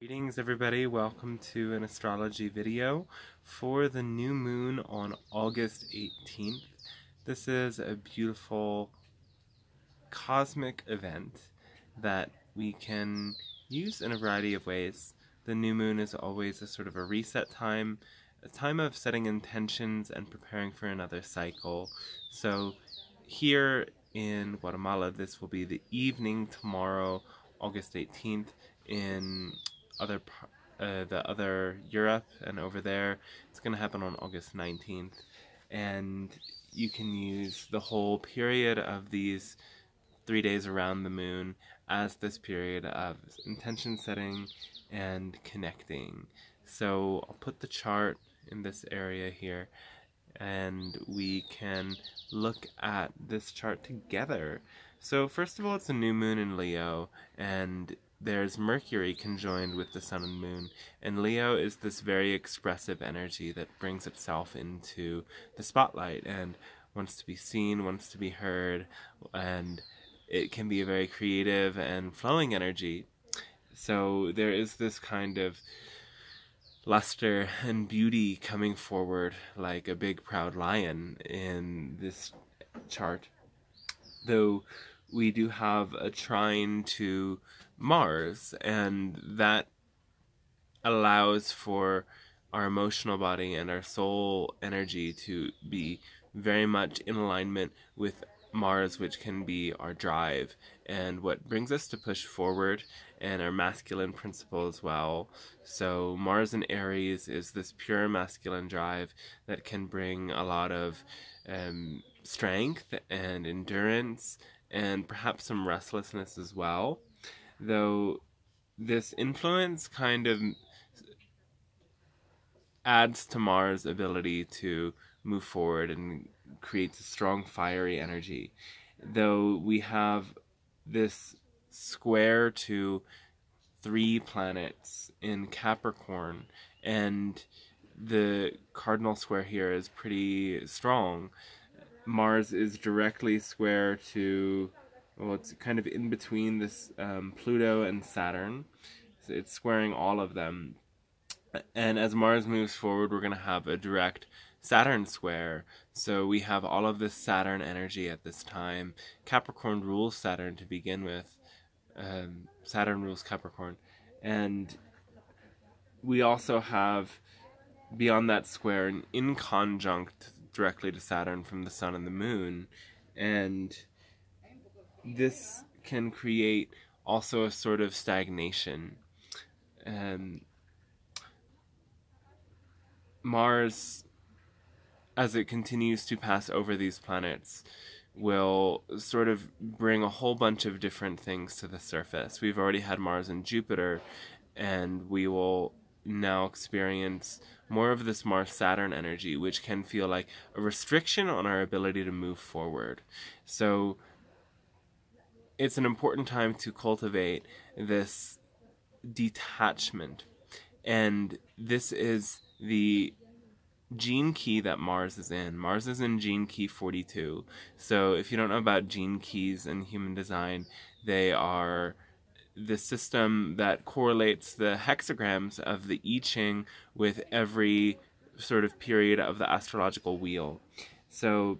Greetings everybody, welcome to an astrology video for the new moon on August 18th. This is a beautiful cosmic event that we can use in a variety of ways. The new moon is always a sort of a reset time, a time of setting intentions and preparing for another cycle. So here in Guatemala, this will be the evening tomorrow, August 18th, in the other Europe, and over there it's going to happen on August 19th, and you can use the whole period of these 3 days around the moon as this period of intention setting and connecting. So I'll put the chart in this area here and we can look at this chart together. So first of all, it's a new moon in Leo, and there's Mercury conjoined with the sun and moon, and Leo is this very expressive energy that brings itself into the spotlight and wants to be seen, wants to be heard, and it can be a very creative and flowing energy. So there is this kind of luster and beauty coming forward like a big proud lion in this chart, though we do have a trine to Mars, and that allows for our emotional body and our soul energy to be very much in alignment with Mars, which can be our drive and what brings us to push forward, and our masculine principle as well. So Mars in Aries is this pure masculine drive that can bring a lot of strength and endurance and perhaps some restlessness as well, though this influence kind of adds to Mars' ability to move forward and creates a strong fiery energy. Though we have this square to 3 planets in Capricorn, and the cardinal square here is pretty strong. Mars is directly square to, well, it's kind of in between this Pluto and Saturn. So it's squaring all of them. And as Mars moves forward, we're going to have a direct Saturn square. So we have all of this Saturn energy at this time. Capricorn rules Saturn to begin with. Saturn rules Capricorn. And we also have, beyond that square, an inconjunct directly to Saturn from the sun and the moon. And this can create also a sort of stagnation. Mars, as it continues to pass over these planets, will sort of bring a whole bunch of different things to the surface. We've already had Mars and Jupiter, and we will now experience more of this Mars-Saturn energy, which can feel like a restriction on our ability to move forward. So it's an important time to cultivate this detachment, and this is the gene key that Mars is in. Mars is in gene key 42. So if you don't know about gene keys in human design, they are the system that correlates the hexagrams of the I Ching with every sort of period of the astrological wheel. So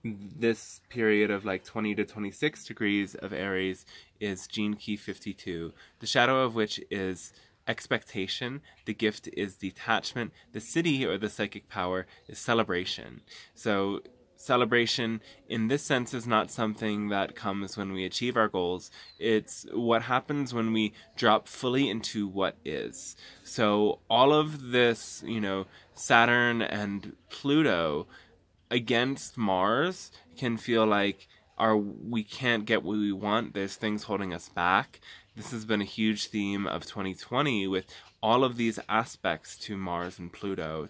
this period of like 20 to 26 degrees of Aries is gene key 52, the shadow of which is expectation, the gift is detachment, the siddhi or the psychic power is celebration. So celebration in this sense is not something that comes when we achieve our goals. It's what happens when we drop fully into what is. So all of this, Saturn and Pluto against Mars can feel like we can't get what we want. There's things holding us back. This has been a huge theme of 2020 with all of these aspects to Mars and Pluto.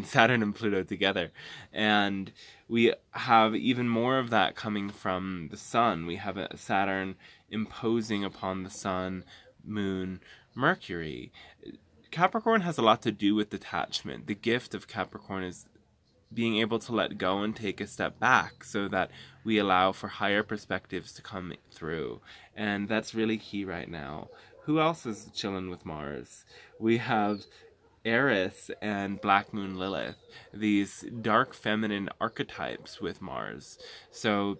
Saturn and Pluto together. And we have even more of that coming from the sun. We have a Saturn imposing upon the sun, moon, Mercury. Capricorn has a lot to do with detachment. The gift of Capricorn is being able to let go and take a step back so that we allow for higher perspectives to come through. And that's really key right now. who else is chilling with Mars? We have Eris and Black Moon Lilith, these dark feminine archetypes with Mars. So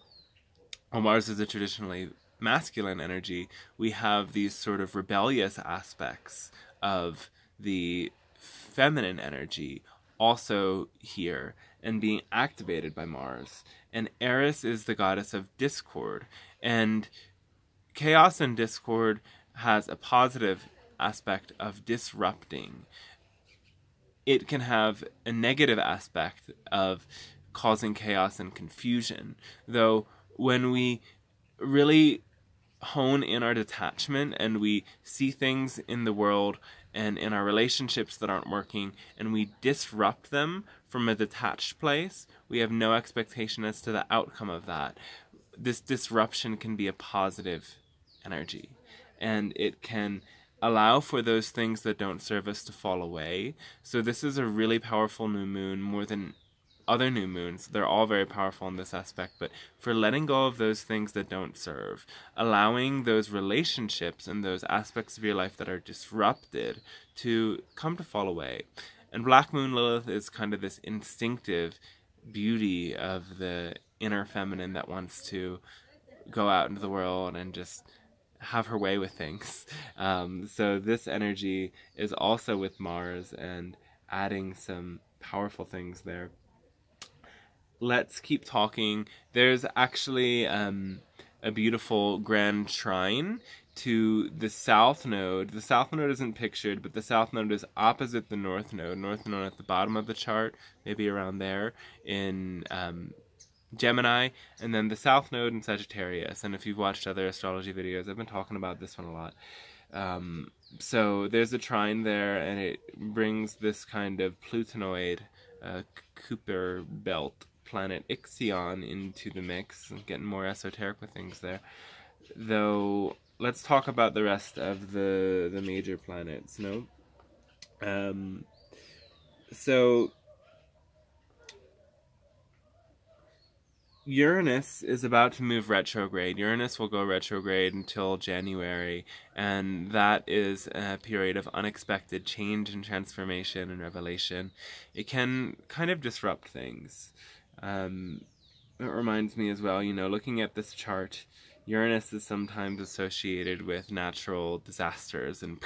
while Mars is a traditionally masculine energy, we have these sort of rebellious aspects of the feminine energy also here and being activated by Mars. And Eris is the goddess of discord, and chaos and discord has a positive aspect of disrupting. It can have a negative aspect of causing chaos and confusion, though when we really hone in our detachment and we see things in the world and in our relationships that aren't working and we disrupt them from a detached place, we have no expectation as to the outcome of that. This disruption can be a positive energy, and it can allow for those things that don't serve us to fall away. So this is a really powerful new moon, more than other new moons. They're all very powerful in this aspect, but for letting go of those things that don't serve, allowing those relationships and those aspects of your life that are disrupted to come to fall away. And Black Moon Lilith is kind of this instinctive beauty of the inner feminine that wants to go out into the world and just have her way with things. So this energy is also with Mars and adding some powerful things there. Let's keep talking. There's actually a beautiful grand shrine to the South Node. The South Node isn't pictured, but the South Node is opposite the North Node. North Node at the bottom of the chart, maybe around there in Gemini, and then the South Node in Sagittarius. And if you've watched other astrology videos, I've been talking about this one a lot. So there's a trine there, and it brings this kind of Plutonoid, Kuiper belt planet Ixion into the mix, getting more esoteric with things there. Though, let's talk about the rest of the major planets, no? So Uranus is about to move retrograde. Uranus will go retrograde until January, and that is a period of unexpected change and transformation and revelation. It can kind of disrupt things. It reminds me as well, looking at this chart, Uranus is sometimes associated with natural disasters and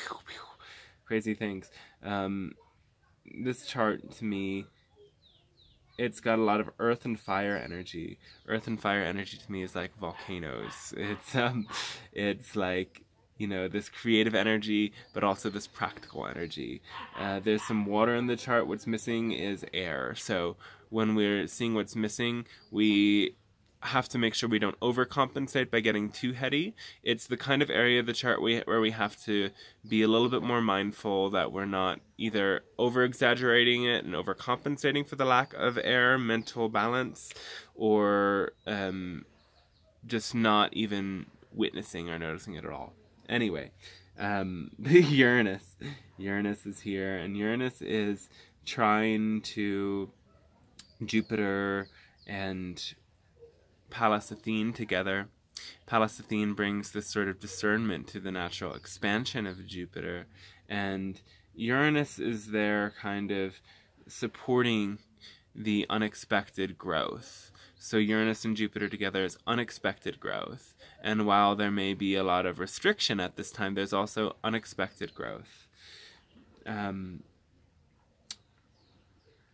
crazy things. This chart, to me, it's got a lot of earth and fire energy. Earth and fire energy to me is like volcanoes. It's like, this creative energy, but also this practical energy. There's some water in the chart. What's missing is air. So when we're seeing what's missing, we have to make sure we don't overcompensate by getting too heady. It's the kind of area of the chart where we have to be a little bit more mindful that we're not either over-exaggerating it and overcompensating for the lack of air, mental balance, or just not even witnessing or noticing it at all. Anyway, Uranus is here, and Uranus is trying to Jupiter and Pallas Athene together. Pallas Athene brings this sort of discernment to the natural expansion of Jupiter, and Uranus is there kind of supporting the unexpected growth. So Uranus and Jupiter together is unexpected growth, and while there may be a lot of restriction at this time, there's also unexpected growth.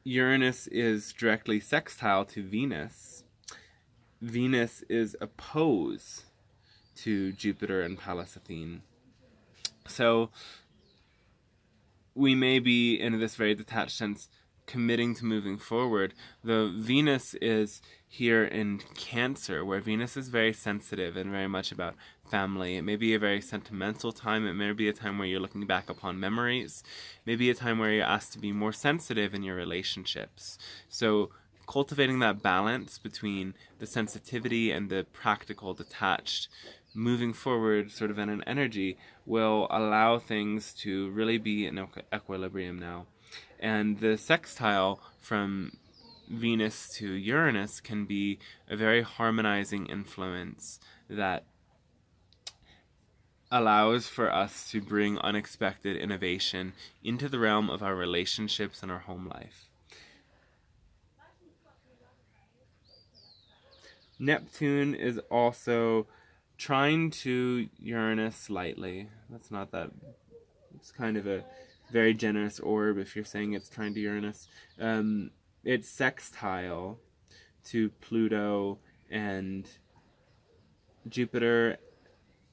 Uranus is directly sextile to Venus. Venus is opposed to Jupiter and Pallas Athene. So we may be, in this very detached sense, committing to moving forward, though Venus is here in Cancer, where Venus is very sensitive and very much about family. It may be a very sentimental time. It may be a time where you're looking back upon memories. Maybe a time where you're asked to be more sensitive in your relationships. So cultivating that balance between the sensitivity and the practical, detached, moving forward sort of in an energy will allow things to really be in equilibrium now. And the sextile from Venus to Uranus can be a very harmonizing influence that allows for us to bring unexpected innovation into the realm of our relationships and our home life. Neptune is also trying to Uranus slightly. That's not that... It's kind of a very generous orb if you're saying it's trying to Uranus. It's sextile to Pluto and Jupiter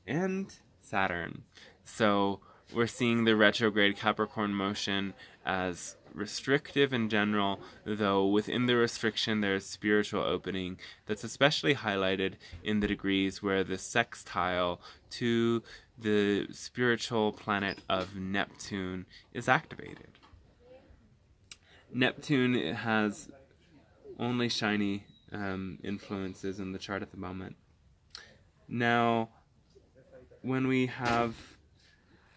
and Saturn. So we're seeing the retrograde Capricorn motion as restrictive in general, though within the restriction there's spiritual opening that's especially highlighted in the degrees where the sextile to the spiritual planet of Neptune is activated. Neptune has only shiny influences in the chart at the moment. Now, when we have,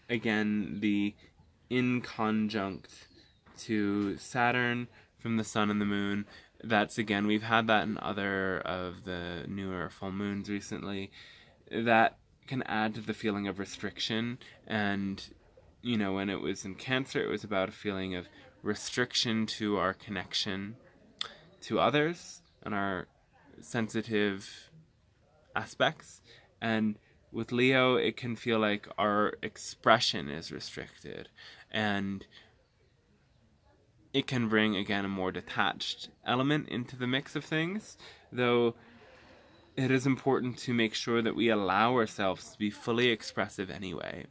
again, the inconjunct to Saturn from the Sun and the Moon, that's, again, we've had that in other of the newer full moons recently, that can add to the feeling of restriction. And, you know, when it was in Cancer, it was about a feeling of restriction to our connection to others and our sensitive aspects. And with Leo, it can feel like our expression is restricted, and it can bring, again, a more detached element into the mix of things, though it is important to make sure that we allow ourselves to be fully expressive anyway.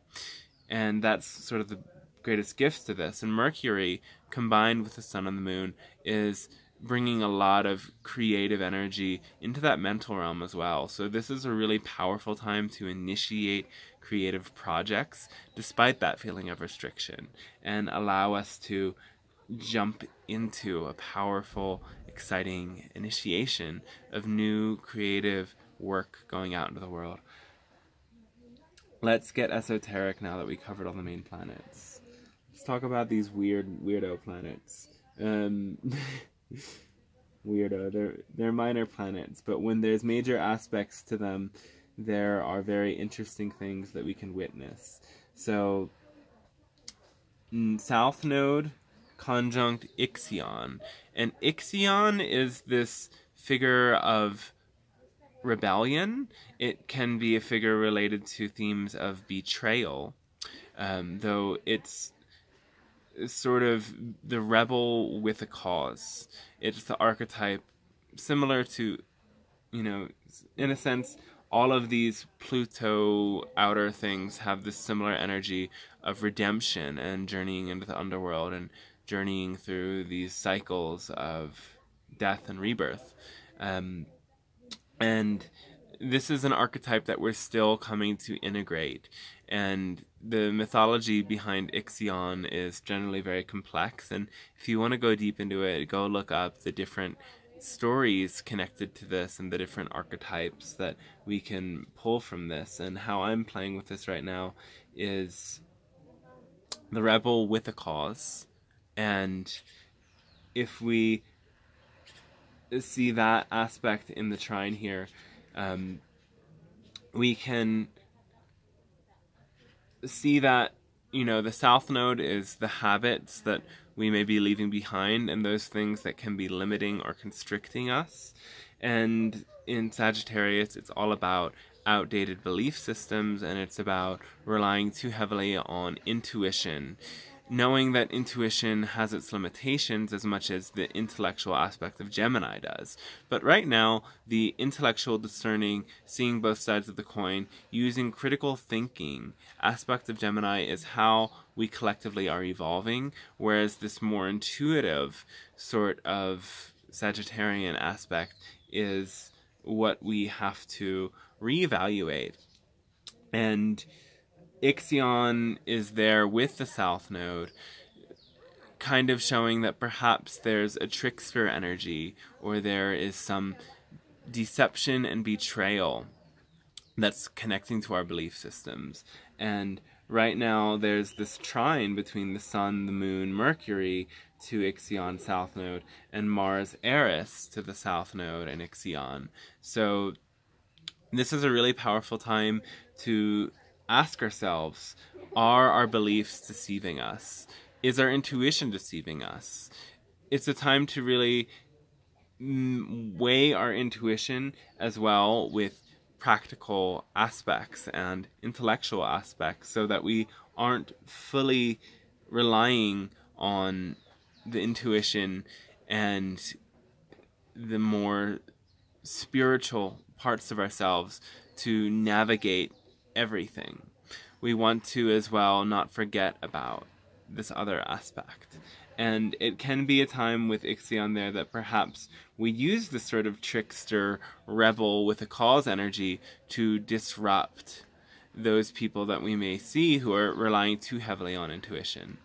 And that's sort of the greatest gifts to this. And Mercury, combined with the Sun and the Moon, is bringing a lot of creative energy into that mental realm as well. So this is a really powerful time to initiate creative projects despite that feeling of restriction, and allow us to jump into a powerful, exciting initiation of new creative work going out into the world. Let's get esoteric now that we covered all the main planets. Let's talk about these weirdo planets. Weirdo. They're minor planets, but when there's major aspects to them, there are very interesting things that we can witness. So, South Node conjunct Ixion. And Ixion is this figure of rebellion. It can be a figure related to themes of betrayal, though it's sort of the rebel with a cause. It's the archetype similar to, you know, in a sense, all of these Pluto outer things have this similar energy of redemption and journeying into the underworld and journeying through these cycles of death and rebirth. And this is an archetype that we're still coming to integrate. And the mythology behind Ixion is generally very complex. And if you want to go deep into it, go look up the different stories connected to this and the different archetypes that we can pull from this. And how I'm playing with this right now is the rebel with a cause. And if we see that aspect in the trine here, we can see that, you know, the South Node is the habits that we may be leaving behind and those things that can be limiting or constricting us. And in Sagittarius, it's all about outdated belief systems, and it's about relying too heavily on intuition, knowing that intuition has its limitations as much as the intellectual aspect of Gemini does. But right now, the intellectual discerning, seeing both sides of the coin, using critical thinking aspect of Gemini is how we collectively are evolving, whereas this more intuitive sort of Sagittarian aspect is what we have to reevaluate. And Ixion is there with the South Node, kind of showing that perhaps there's a trickster energy, or there is some deception and betrayal that's connecting to our belief systems. And right now there's this trine between the Sun, the Moon, Mercury to Ixion South Node, and Mars Eris to the South Node and Ixion. So this is a really powerful time to ask ourselves, are our beliefs deceiving us? Is our intuition deceiving us? It's a time to really weigh our intuition as well with practical aspects and intellectual aspects, so that we aren't fully relying on the intuition and the more spiritual parts of ourselves to navigate everything. We want to as well not forget about this other aspect. And it can be a time with Ixion there that perhaps we use this sort of trickster rebel with a cause energy to disrupt those people that we may see who are relying too heavily on intuition.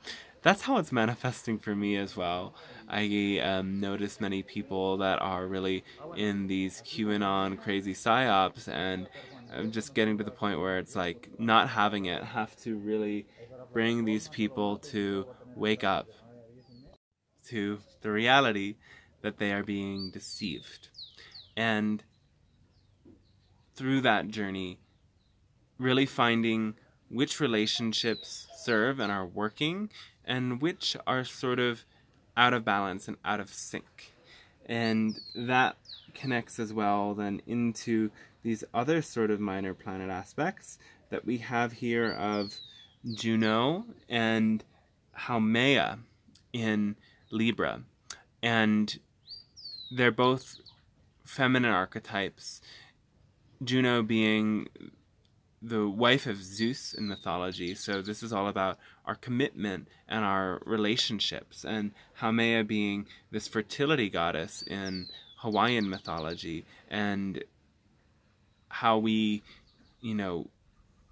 That's how it's manifesting for me as well. I notice many people that are really in these QAnon crazy psyops, and I'm just getting to the point where it's like not having it, have to really bring these people to wake up to the reality that they are being deceived. And through that journey, really finding which relationships serve and are working, and which are sort of out of balance and out of sync. And that connects as well then into these other sort of minor planet aspects that we have here of Juno and Haumea in Libra. And they're both feminine archetypes. Juno being the wife of Zeus in mythology, so this is all about our commitment and our relationships, and Haumea being this fertility goddess in Hawaiian mythology, and how we,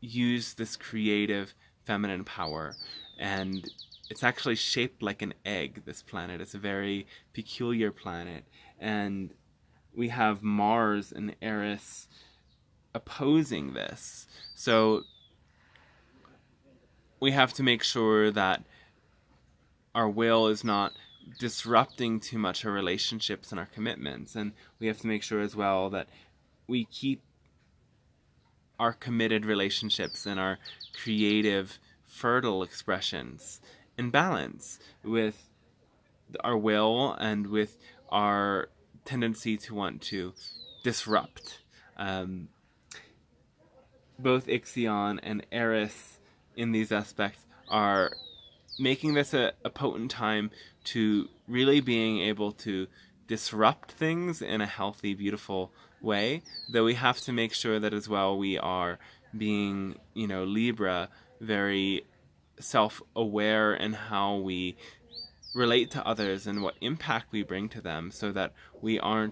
use this creative feminine power. And it's actually shaped like an egg, this planet. It's a very peculiar planet, and we have Mars and Eris opposing this. So we have to make sure that our will is not disrupting too much our relationships and our commitments, and we have to make sure as well that we keep our committed relationships and our creative, fertile expressions in balance with our will and with our tendency to want to disrupt. Both Ixion and Eris in these aspects are making this a potent time to really being able to disrupt things in a healthy, beautiful way, though we have to make sure that as well we are being, Libra, very self-aware in how we relate to others and what impact we bring to them, so that we are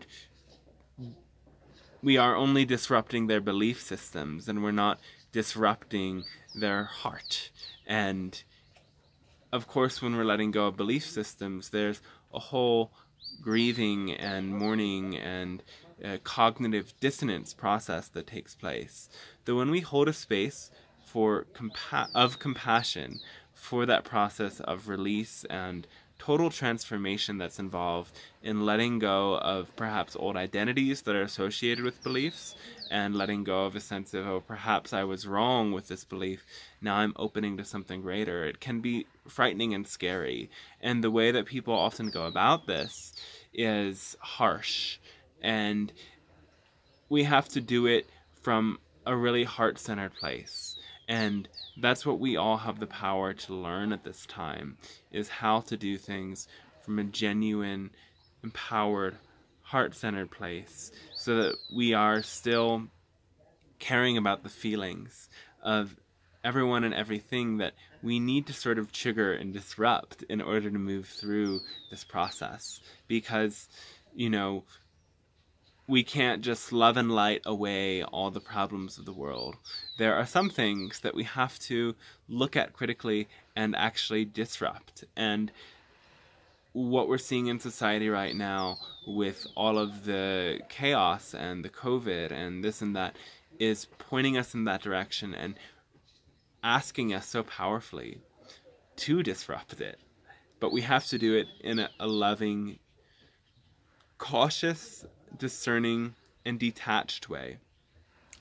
only disrupting their belief systems, and we're not disrupting their heart. And of course, when we're letting go of belief systems, there's a whole grieving and mourning and cognitive dissonance process that takes place. Though when we hold a space for compassion for that process of release and total transformation that's involved in letting go of perhaps old identities that are associated with beliefs, and letting go of a sense of, oh, perhaps I was wrong with this belief, now I'm opening to something greater. It can be frightening and scary, and the way that people often go about this is harsh, and we have to do it from a really heart-centered place. And that's what we all have the power to learn at this time, is how to do things from a genuine, empowered, heart-centered place, so that we are still caring about the feelings of everyone and everything that we need to sort of trigger and disrupt in order to move through this process. Because, we can't just love and light away all the problems of the world. There are some things that we have to look at critically and actually disrupt. And what we're seeing in society right now with all of the chaos and the COVID and this and that is pointing us in that direction and asking us so powerfully to disrupt it. But we have to do it in a loving, cautious, discerning, and detached way.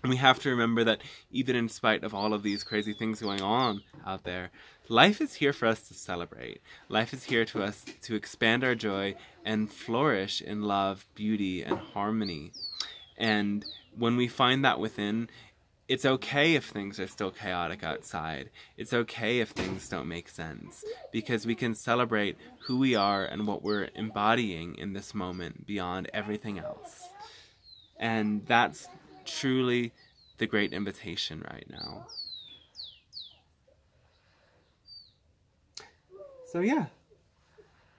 And we have to remember that even in spite of all of these crazy things going on out there, life is here for us to celebrate. Life is here to us to expand our joy and flourish in love, beauty, and harmony. And when we find that within, it's okay if things are still chaotic outside. It's okay if things don't make sense, because we can celebrate who we are and what we're embodying in this moment beyond everything else. And that's truly the great invitation right now. So yeah,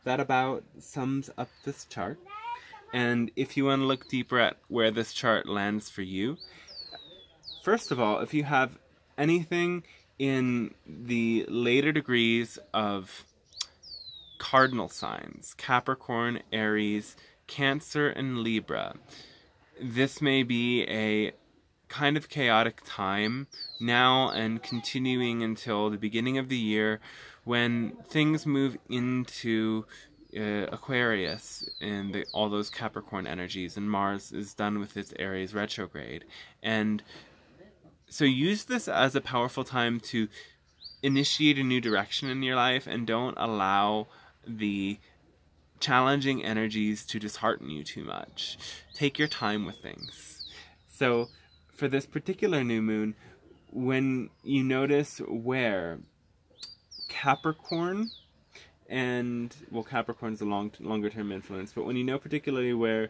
that about sums up this chart. And if you want to look deeper at where this chart lands for you, first of all, if you have anything in the later degrees of cardinal signs, Capricorn, Aries, Cancer, and Libra, this may be a kind of chaotic time now and continuing until the beginning of the year, when things move into Aquarius and all those Capricorn energies, and Mars is done with its Aries retrograde. And so use this as a powerful time to initiate a new direction in your life, and don't allow the challenging energies to dishearten you too much. Take your time with things. So for this particular new moon, when you notice where Capricorn and, well, Capricorn's a longer term influence, but when you know particularly where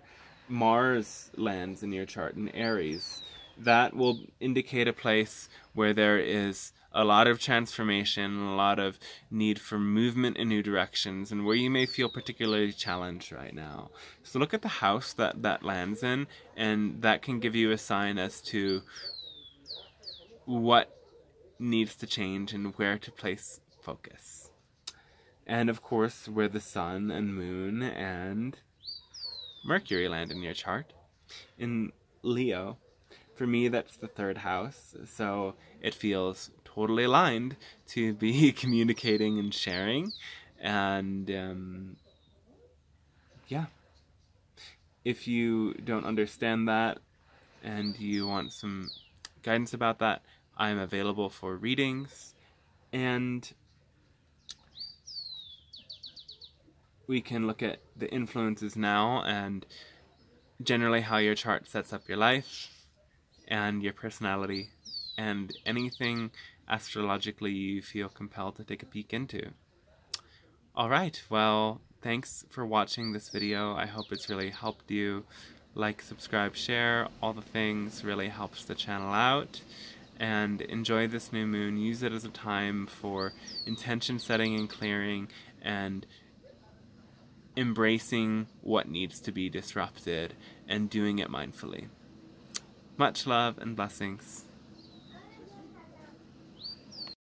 Mars lands in your chart in Aries, that will indicate a place where there is a lot of transformation, a lot of need for movement in new directions, and where you may feel particularly challenged right now. So look at the house that lands in, and that can give you a sign as to what needs to change and where to place focus. And of course, where the sun and moon and Mercury land in your chart. In Leo, for me, that's the third house, so it feels totally aligned to be communicating and sharing. And yeah, if you don't understand that and you want some guidance about that, I'm available for readings, and we can look at the influences now and generally how your chart sets up your life and your personality, and anything astrologically you feel compelled to take a peek into. Alright, well, thanks for watching this video. I hope it's really helped you. Like, subscribe, share, all the things really helps the channel out. And enjoy this new moon. Use it as a time for intention setting and clearing, and embracing what needs to be disrupted and doing it mindfully. Much love and blessings.